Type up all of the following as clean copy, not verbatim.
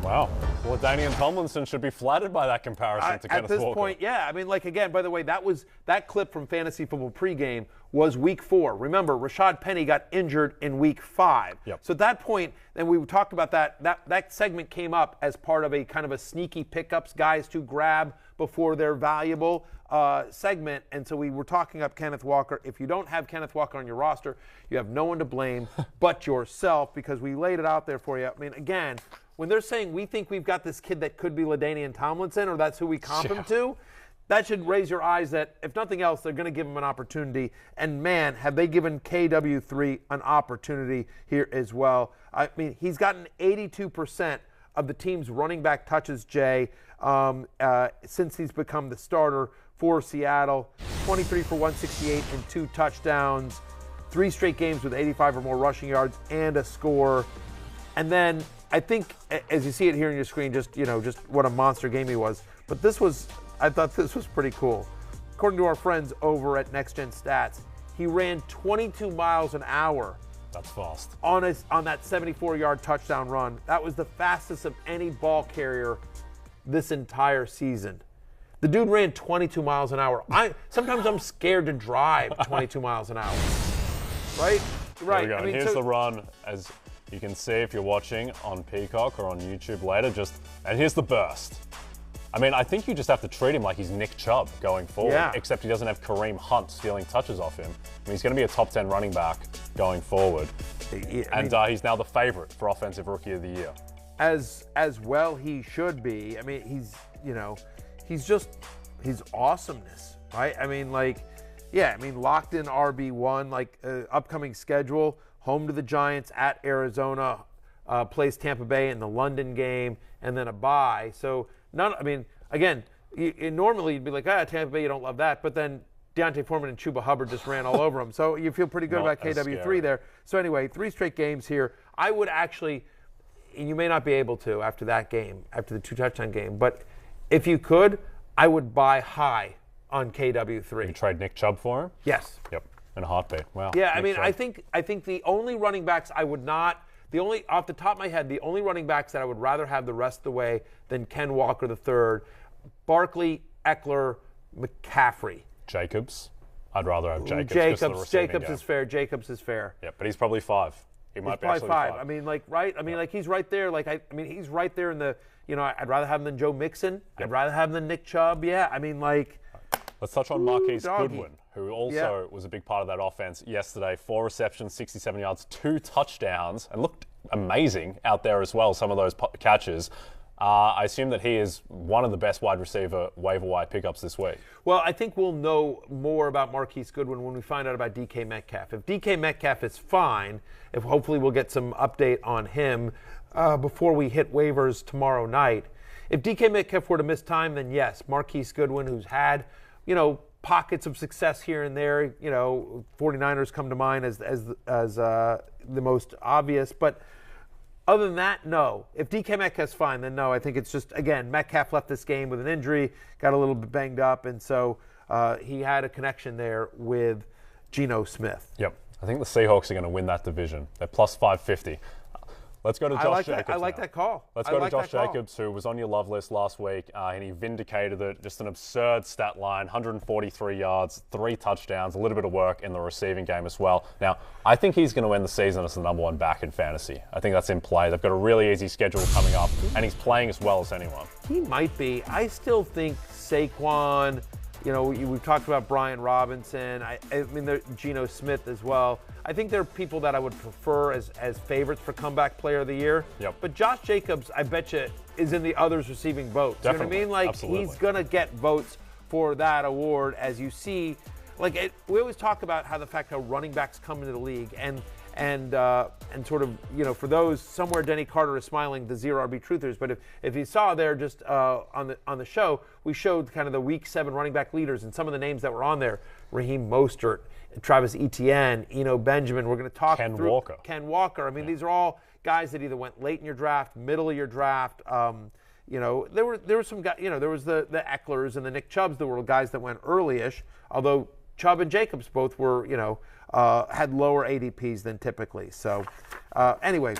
Wow. Well, Danian Tomlinson should be flattered by that comparison to Kenneth Walker. At this point, yeah. I mean, like, again, by the way, that clip from Fantasy Football Pregame was week 4. Remember, Rashad Penny got injured in week 5. Yep. So at that point, and we talked about that segment came up as part of a kind of a sneaky pickups, guys to grab before they're valuable segment. And so we were talking up Kenneth Walker. If you don't have Kenneth Walker on your roster, you have no one to blame but yourself, because we laid it out there for you. I mean, again, when they're saying we think we've got this kid that could be LaDainian Tomlinson, or that's who we comp him to, that should raise your eyes that, if nothing else, they're going to give him an opportunity. And, man, have they given KW3 an opportunity here as well. I mean, he's gotten 82% of the team's running back touches, Jay, since he's become the starter for Seattle. 23 for 168 and 2 touchdowns. 3 straight games with 85 or more rushing yards and a score. And then I think, as you see it here on your screen, just what a monster game he was. But I thought this was pretty cool. According to our friends over at Next Gen Stats, he ran 22 miles an hour. That's fast. On that 74-yard touchdown run. That was the fastest of any ball carrier this entire season. The dude ran 22 miles an hour. Sometimes I'm scared to drive 22 miles an hour. Right? Right. Here we go. And here's the run, as you can see if you're watching on Peacock or on YouTube later. And here's the burst. I mean, I think you just have to treat him like he's Nick Chubb going forward, except he doesn't have Kareem Hunt stealing touches off him. I mean, he's going to be a top 10 running back going forward. He's now the favorite for Offensive Rookie of the Year. As well he should be. I mean, his awesomeness, right? I mean, locked in RB1, upcoming schedule, home to the Giants, at Arizona, plays Tampa Bay in the London game, and then a bye. So, normally you'd be like, Tampa Bay, you don't love that. But then Deontay Foreman and Chuba Hubbard just ran all over him. So you feel pretty good about KW3 there. So anyway, 3 straight games here. I would actually, you may not be able to after that game, after the 2 touchdown game, but if you could, I would buy high on KW3. You trade Nick Chubb for him? Yes. Yep. In a heartbeat. Wow. Yeah, I think the only running backs I would not, off the top of my head, the only running backs that I would rather have the rest of the way than Ken Walker III, Barkley, Eckler, McCaffrey. Jacobs. I'd rather have Jacobs. Jacobs is fair. Jacobs is fair. Yeah, but he's probably 5. He might be actually 5. I mean, he's right there. He's right there in the, I'd rather have him than Joe Mixon. Yep. I'd rather have him than Nick Chubb. Yeah, Let's touch on Marquise Goodwin, who also was a big part of that offense yesterday. 4 receptions, 67 yards, 2 touchdowns, and looked amazing out there as well, some of those catches. I assume that he is one of the best wide receiver waiver wire pickups this week. Well, I think we'll know more about Marquise Goodwin when we find out about DK Metcalf. If DK Metcalf is fine, hopefully we'll get some update on him before we hit waivers tomorrow night. If DK Metcalf were to miss time, then yes, Marquise Goodwin, who's had, pockets of success here and there, 49ers come to mind as the most obvious, but other than that, no. If DK Metcalf's fine, then no. I think it's just, again, Metcalf left this game with an injury, got a little bit banged up, and so he had a connection there with Geno Smith. Yep. I think the Seahawks are going to win that division. They're plus 550. Let's go to Josh Jacobs. I like that call. Let's go to Josh Jacobs, who was on your love list last week, and he vindicated it. Just an absurd stat line, 143 yards, 3 touchdowns, a little bit of work in the receiving game as well. Now, I think he's going to end the season as the number 1 back in fantasy. I think that's in play. They've got a really easy schedule coming up, and he's playing as well as anyone. He might be. I still think Saquon, we've talked about Brian Robinson. There's Geno Smith as well. I think there are people that I would prefer as favorites for comeback player of the year. Yep. But Josh Jacobs, I bet you, is in the others receiving votes. Definitely. You know what I mean? Absolutely. He's going to get votes for that award, as you see. We always talk about how the fact how running backs come into the league and sort of, for those somewhere, Denny Carter is smiling, the zero RB truthers. But if you saw there just on the show, we showed kind of the Week 7 running back leaders and some of the names that were on there: Raheem Mostert, Travis Etienne, Eno Benjamin. We're going to talk through Ken Walker. These are all guys that either went late in your draft, middle of your draft. There were some guys. There was the Ecklers and the Nick Chubbs that were guys that went early-ish. Although Chubb and Jacobs both were, had lower ADPs than typically. So, anyway,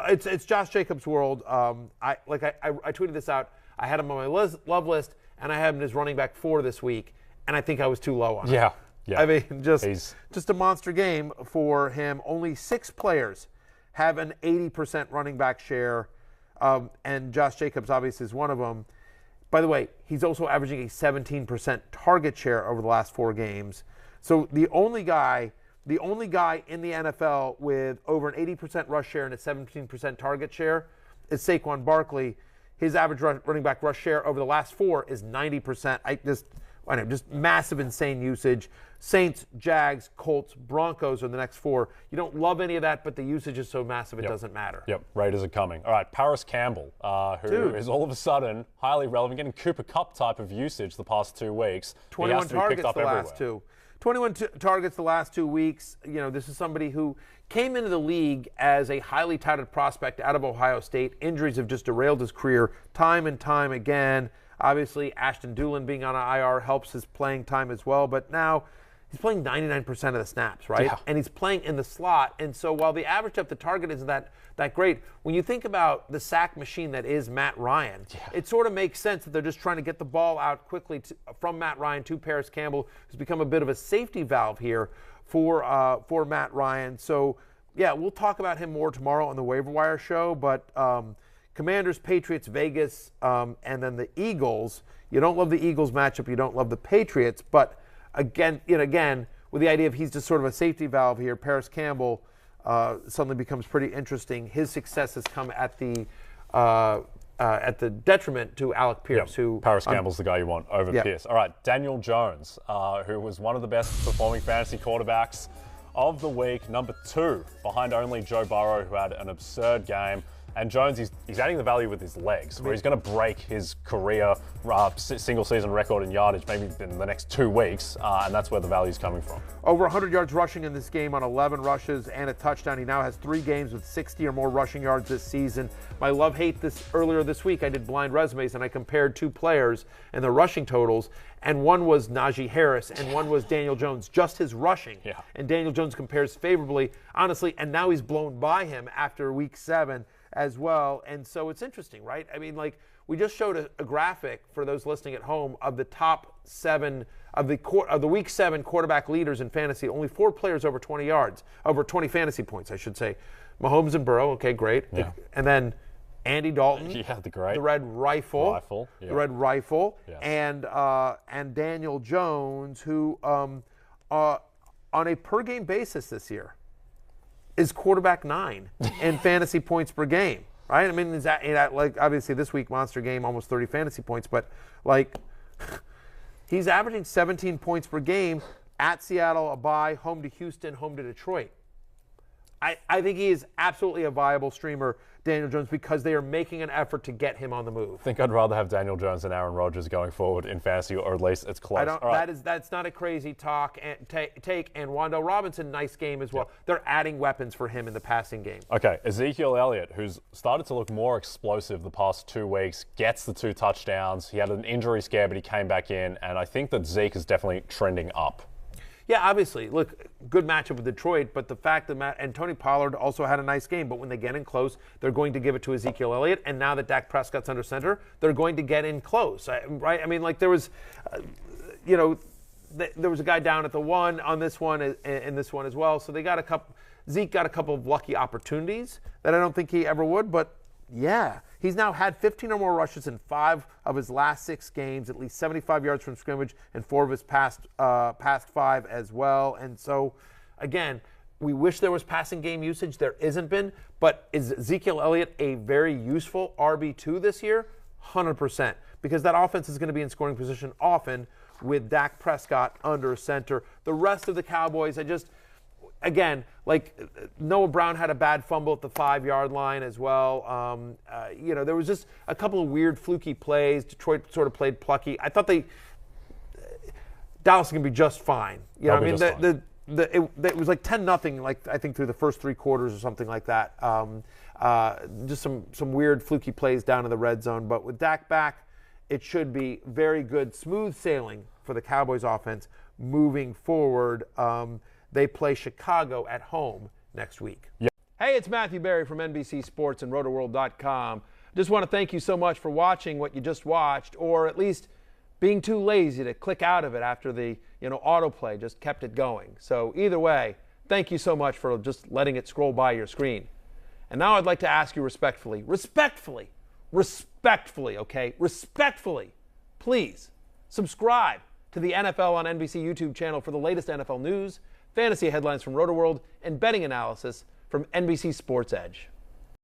It's Josh Jacobs' world. I tweeted this out. I had him on my love list, and I had him as running back 4 this week, and I think I was too low on him. Yeah. I mean, just a monster game for him. Only 6 players have an 80% running back share, and Josh Jacobs obviously is one of them. By the way, he's also averaging a 17% target share over the last 4 games. So the only guy in the NFL with over an 80% rush share and a 17% target share is Saquon Barkley. His average running back rush share over the last 4 is 90%. Just massive, insane usage. Saints, Jags, Colts, Broncos are the next 4. You don't love any of that, but the usage is so massive it doesn't matter. Yep, Raiders are coming. All right, Paris Campbell, who is all of a sudden highly relevant, getting Cooper Kupp type of usage the past 2 weeks. 21 targets the last 2. 21 targets the last 2 weeks. You know, this is somebody who came into the league as a highly touted prospect out of Ohio State. Injuries have just derailed his career time and time again. Obviously, Ashton Doolin being on an IR helps his playing time as well, but now he's playing 99% of the snaps, right? Yeah. And he's playing in the slot. And so while the average depth of target isn't that great, when you think about the sack machine that is Matt Ryan, it sort of makes sense that they're just trying to get the ball out quickly from Matt Ryan to Paris Campbell, who's become a bit of a safety valve here for Matt Ryan. So, yeah, we'll talk about him more tomorrow on the Waiver Wire show, but Commanders, Patriots, Vegas, and then the Eagles. You don't love the Eagles matchup. You don't love the Patriots. But again, with the idea of he's just sort of a safety valve here, Paris Campbell suddenly becomes pretty interesting. His success has come at the detriment to Alec Pierce. Who Paris Campbell's the guy you want over Pierce. All right, Daniel Jones, who was one of the best performing fantasy quarterbacks of the week, number 2, behind only Joe Burrow, who had an absurd game. And Jones, he's adding the value with his legs, where he's going to break his career single-season record in yardage maybe in the next 2 weeks, and that's where the value's coming from. Over 100 yards rushing in this game on 11 rushes and a touchdown. He now has 3 games with 60 or more rushing yards this season. My love-hate earlier this week, I did blind resumes, and I compared 2 players and their rushing totals, and one was Najee Harris, and one was Daniel Jones, just his rushing. Yeah. And Daniel Jones compares favorably, honestly, and now he's blown by him after week 7. As well, and so it's interesting, right? I mean, like, we just showed a graphic for those listening at home of the top 7 of the week 7 quarterback leaders in fantasy. Only 4 players over 20 yards, over 20 fantasy points, I should say. Mahomes and Burrow, okay, great. Yeah. And then Andy Dalton, the Red Rifle, the Red Rifle, yes. And Daniel Jones, who on a per game basis this year is quarterback 9 in fantasy points per game, right? I mean, is that like, obviously this week, monster game, almost 30 fantasy points, but like he's averaging 17 points per game at Seattle, a bye, home to Houston, home to Detroit. I think he is absolutely a viable streamer, Daniel Jones, because they are making an effort to get him on the move. I think I'd rather have Daniel Jones than Aaron Rodgers going forward in fantasy, or at least it's close. That's not a crazy take. And Wandale Robinson, nice game as well. Yep. They're adding weapons for him in the passing game. Okay, Ezekiel Elliott, who's started to look more explosive the past 2 weeks, gets the 2 touchdowns. He had an injury scare, but he came back in, and I think that Zeke is definitely trending up. Yeah, obviously. Look, good matchup with Detroit, but the fact that and Tony Pollard also had a nice game, but when they get in close, they're going to give it to Ezekiel Elliott, and now that Dak Prescott's under center, they're going to get in close, right? I mean, like there was, there was a guy down at the 1 on this one and this one as well, so Zeke got a couple of lucky opportunities that I don't think he ever would, but yeah. He's now had 15 or more rushes in 5 of his last 6 games, at least 75 yards from scrimmage, and 4 of his past 5 as well. And so, again, we wish there was passing game usage. There isn't been. But is Ezekiel Elliott a very useful RB2 this year? 100%. Because that offense is going to be in scoring position often with Dak Prescott under center. The rest of the Cowboys, again, like Noah Brown had a bad fumble at the 5-yard line as well. There was just a couple of weird fluky plays. Detroit sort of played plucky. I thought Dallas is going to be just fine. It was like 10-0, like I think through the first 3 quarters or something like that. Just some weird fluky plays down in the red zone. But with Dak back, it should be very good, smooth sailing for the Cowboys offense moving forward. They play Chicago at home next week. Yeah. Hey, it's Matthew Berry from NBC Sports and Rotoworld.com. Just want to thank you so much for watching what you just watched, or at least being too lazy to click out of it after the autoplay just kept it going. So either way, thank you so much for just letting it scroll by your screen. And now I'd like to ask you respectfully, okay, please subscribe to the NFL on NBC YouTube channel for the latest NFL news, fantasy headlines from Rotoworld, and betting analysis from NBC Sports Edge.